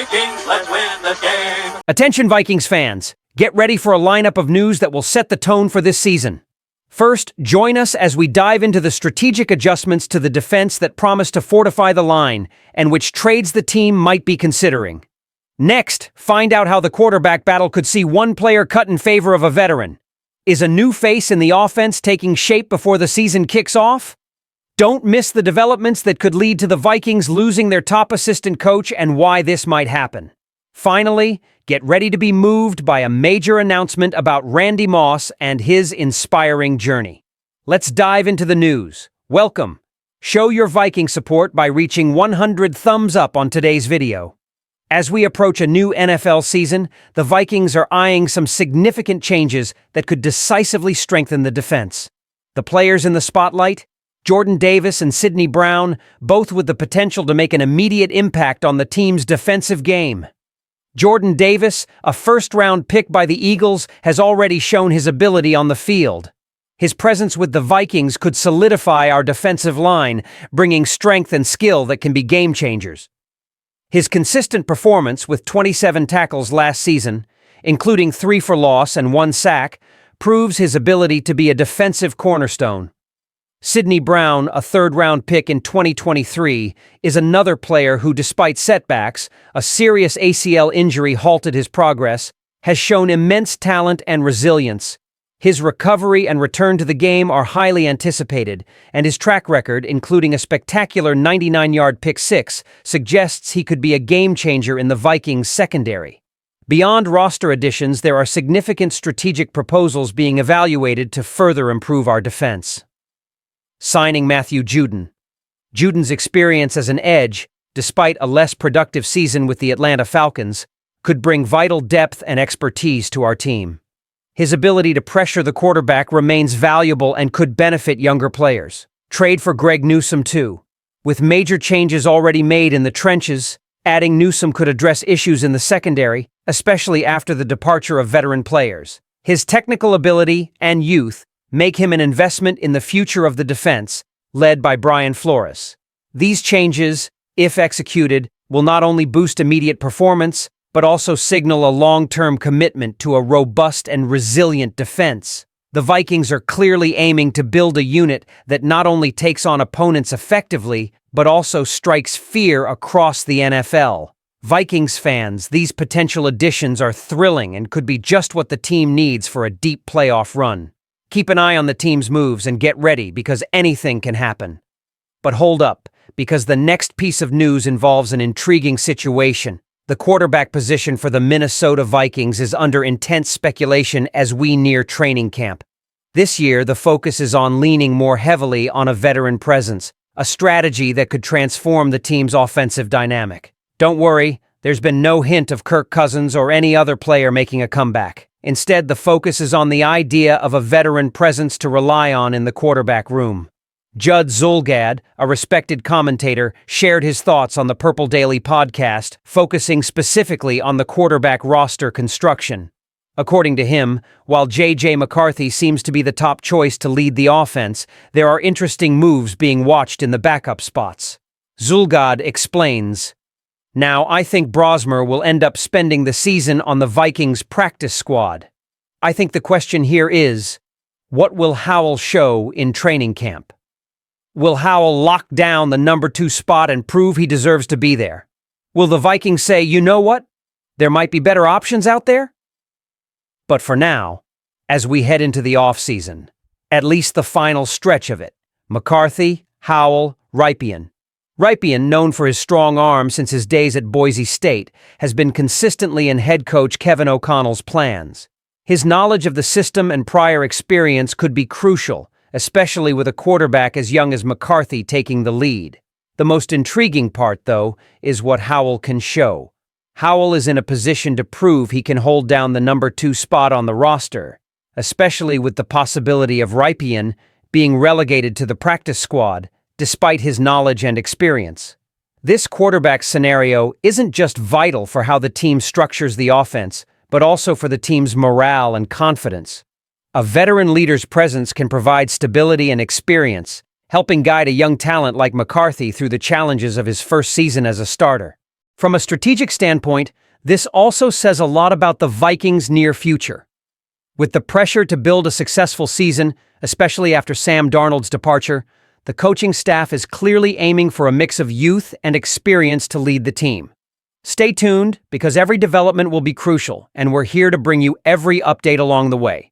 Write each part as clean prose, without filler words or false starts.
Vikings, let's win the game. Attention Vikings fans, get ready for a lineup of news that will set the tone for this season. First, join us as we dive into the strategic adjustments to the defense that promise to fortify the line and which trades the team might be considering. Next, find out how the quarterback battle could see one player cut in favor of a veteran. Is a new face in the offense taking shape before the season kicks off? Don't miss the developments that could lead to the Vikings losing their top assistant coach and why this might happen. Finally, get ready to be moved by a major announcement about Randy Moss and his inspiring journey. Let's dive into the news. Welcome. Show your Viking support by reaching 100 thumbs up on today's video. As we approach a new NFL season, the Vikings are eyeing some significant changes that could decisively strengthen the defense. The players in the spotlight? Jordan Davis and Sidney Brown, both with the potential to make an immediate impact on the team's defensive game. Jordan Davis, a first-round pick by the Eagles, has already shown his ability on the field. His presence with the Vikings could solidify our defensive line, bringing strength and skill that can be game-changers. His consistent performance with 27 tackles last season, including 3 for loss and 1 sack, proves his ability to be a defensive cornerstone. Sidney Brown, a third-round pick in 2023, is another player who, despite setbacks, a serious ACL injury halted his progress, has shown immense talent and resilience. His recovery and return to the game are highly anticipated, and his track record, including a spectacular 99-yard pick six, suggests he could be a game-changer in the Vikings' secondary. Beyond roster additions, there are significant strategic proposals being evaluated to further improve our defense. Signing Matthew Judon. Judon's experience as an edge, despite a less productive season with the Atlanta Falcons, could bring vital depth and expertise to our team. His ability to pressure the quarterback remains valuable and could benefit younger players. Trade for Greg Newsome too. With major changes already made in the trenches, adding Newsome could address issues in the secondary, especially after the departure of veteran players. His technical ability and youth make him an investment in the future of the defense, led by Brian Flores. These changes, if executed, will not only boost immediate performance, but also signal a long-term commitment to a robust and resilient defense. The Vikings are clearly aiming to build a unit that not only takes on opponents effectively, but also strikes fear across the NFL. Vikings fans, these potential additions are thrilling and could be just what the team needs for a deep playoff run. Keep an eye on the team's moves and get ready because anything can happen. But hold up, because the next piece of news involves an intriguing situation. The quarterback position for the Minnesota Vikings is under intense speculation as we near training camp. This year, the focus is on leaning more heavily on a veteran presence, a strategy that could transform the team's offensive dynamic. Don't worry, there's been no hint of Kirk Cousins or any other player making a comeback. Instead, the focus is on the idea of a veteran presence to rely on in the quarterback room. Judd Zulgad, a respected commentator, shared his thoughts on the Purple Daily podcast, focusing specifically on the quarterback roster construction. According to him, while J.J. McCarthy seems to be the top choice to lead the offense, there are interesting moves being watched in the backup spots. Zulgad explains, "Now, I think Brosmer will end up spending the season on the Vikings practice squad. I think the question here is, what will Howell show in training camp? Will Howell lock down the number 2 spot and prove he deserves to be there? Will the Vikings say, you know what? There might be better options out there?" But for now, as we head into the offseason, at least the final stretch of it, McCarthy, Howell, Rypien. Rypien, known for his strong arm since his days at Boise State, has been consistently in head coach Kevin O'Connell's plans. His knowledge of the system and prior experience could be crucial, especially with a quarterback as young as McCarthy taking the lead. The most intriguing part, though, is what Howell can show. Howell is in a position to prove he can hold down the number 2 spot on the roster, especially with the possibility of Rypien being relegated to the practice squad, despite his knowledge and experience. This quarterback scenario isn't just vital for how the team structures the offense, but also for the team's morale and confidence. A veteran leader's presence can provide stability and experience, helping guide a young talent like McCarthy through the challenges of his first season as a starter. From a strategic standpoint, this also says a lot about the Vikings' near future. With the pressure to build a successful season, especially after Sam Darnold's departure, the coaching staff is clearly aiming for a mix of youth and experience to lead the team. Stay tuned, because every development will be crucial, and we're here to bring you every update along the way.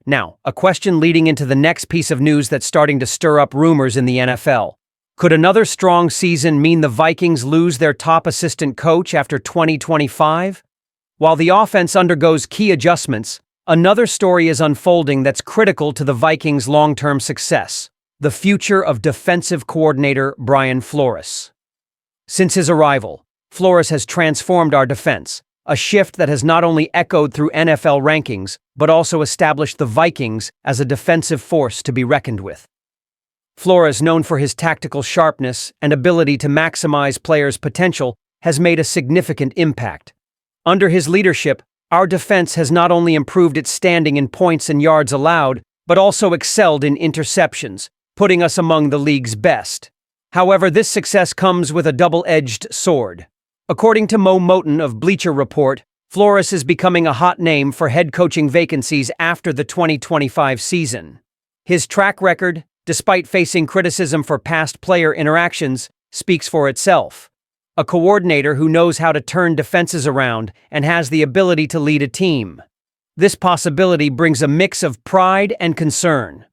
Now, a question leading into the next piece of news that's starting to stir up rumors in the NFL. Could another strong season mean the Vikings lose their top assistant coach after 2025? While the offense undergoes key adjustments, another story is unfolding that's critical to the Vikings' long-term success: the future of defensive coordinator Brian Flores. Since his arrival, Flores has transformed our defense, a shift that has not only echoed through NFL rankings, but also established the Vikings as a defensive force to be reckoned with. Flores, known for his tactical sharpness and ability to maximize players' potential, has made a significant impact. Under his leadership, our defense has not only improved its standing in points and yards allowed, but also excelled in interceptions, putting us among the league's best. However, this success comes with a double-edged sword. According to Mo Moton of Bleacher Report, Flores is becoming a hot name for head coaching vacancies after the 2025 season. His track record, despite facing criticism for past player interactions, speaks for itself. A coordinator who knows how to turn defenses around and has the ability to lead a team. This possibility brings a mix of pride and concern.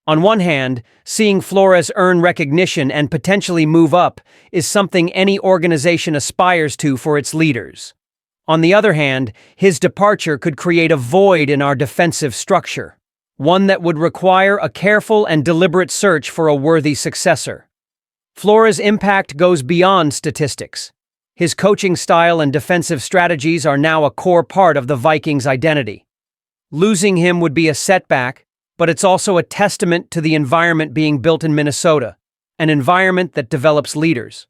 On one hand, seeing Flores earn recognition and potentially move up is something any organization aspires to for its leaders. On the other hand, his departure could create a void in our defensive structure, one that would require a careful and deliberate search for a worthy successor. Flores' impact goes beyond statistics. His coaching style and defensive strategies are now a core part of the Vikings' identity. Losing him would be a setback, but it's also a testament to the environment being built in Minnesota, an environment that develops leaders.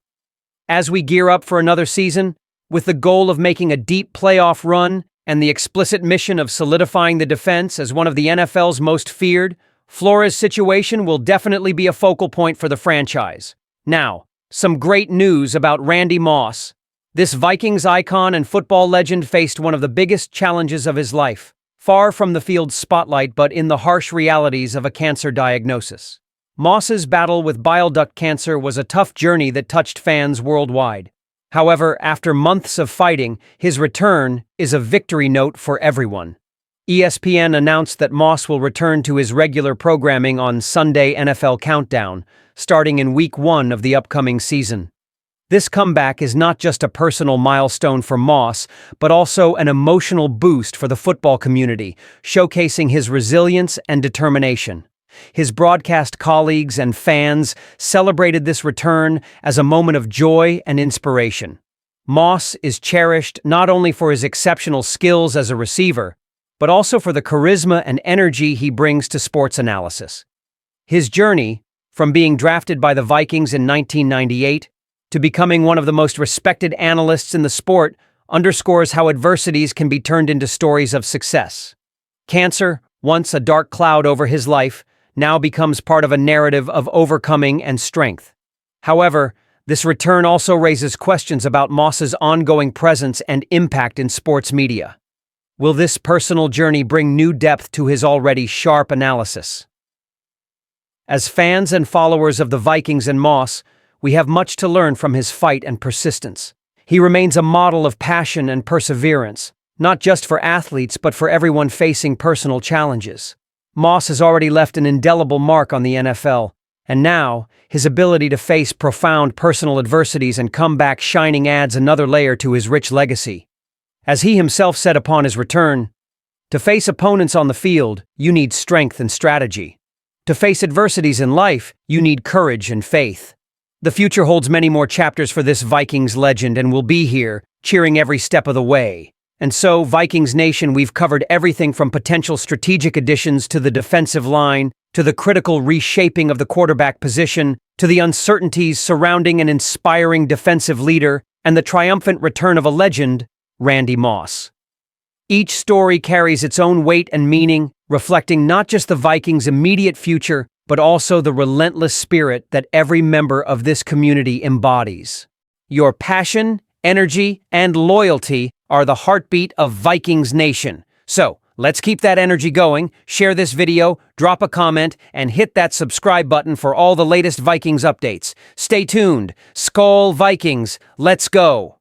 As we gear up for another season, with the goal of making a deep playoff run and the explicit mission of solidifying the defense as one of the NFL's most feared, Flores' situation will definitely be a focal point for the franchise. Now, some great news about Randy Moss. This Vikings icon and football legend faced one of the biggest challenges of his life, far from the field's spotlight but in the harsh realities of a cancer diagnosis. Moss's battle with bile duct cancer was a tough journey that touched fans worldwide. However, after months of fighting, his return is a victory note for everyone. ESPN announced that Moss will return to his regular programming on Sunday NFL Countdown, starting in Week 1 of the upcoming season. This comeback is not just a personal milestone for Moss, but also an emotional boost for the football community, showcasing his resilience and determination. His broadcast colleagues and fans celebrated this return as a moment of joy and inspiration. Moss is cherished not only for his exceptional skills as a receiver, but also for the charisma and energy he brings to sports analysis. His journey, from being drafted by the Vikings in 1998 to becoming one of the most respected analysts in the sport, underscores how adversities can be turned into stories of success. Cancer, once a dark cloud over his life, now becomes part of a narrative of overcoming and strength. However, this return also raises questions about Moss's ongoing presence and impact in sports media. Will this personal journey bring new depth to his already sharp analysis? As fans and followers of the Vikings and Moss, we have much to learn from his fight and persistence. He remains a model of passion and perseverance, not just for athletes but for everyone facing personal challenges. Moss has already left an indelible mark on the NFL, and now, his ability to face profound personal adversities and come back shining adds another layer to his rich legacy. As he himself said upon his return, "To face opponents on the field, you need strength and strategy. To face adversities in life, you need courage and faith." The future holds many more chapters for this Vikings legend, and we'll be here, cheering every step of the way. And so, Vikings Nation, we've covered everything from potential strategic additions to the defensive line, to the critical reshaping of the quarterback position, to the uncertainties surrounding an inspiring defensive leader, and the triumphant return of a legend, Randy Moss. Each story carries its own weight and meaning, reflecting not just the Vikings' immediate future, but also the relentless spirit that every member of this community embodies. Your passion Energy and loyalty are the heartbeat of Vikings Nation. So, let's keep that energy going, share this video, drop a comment, and hit that subscribe button for all the latest Vikings updates. Stay tuned. SKOL Vikings, let's go!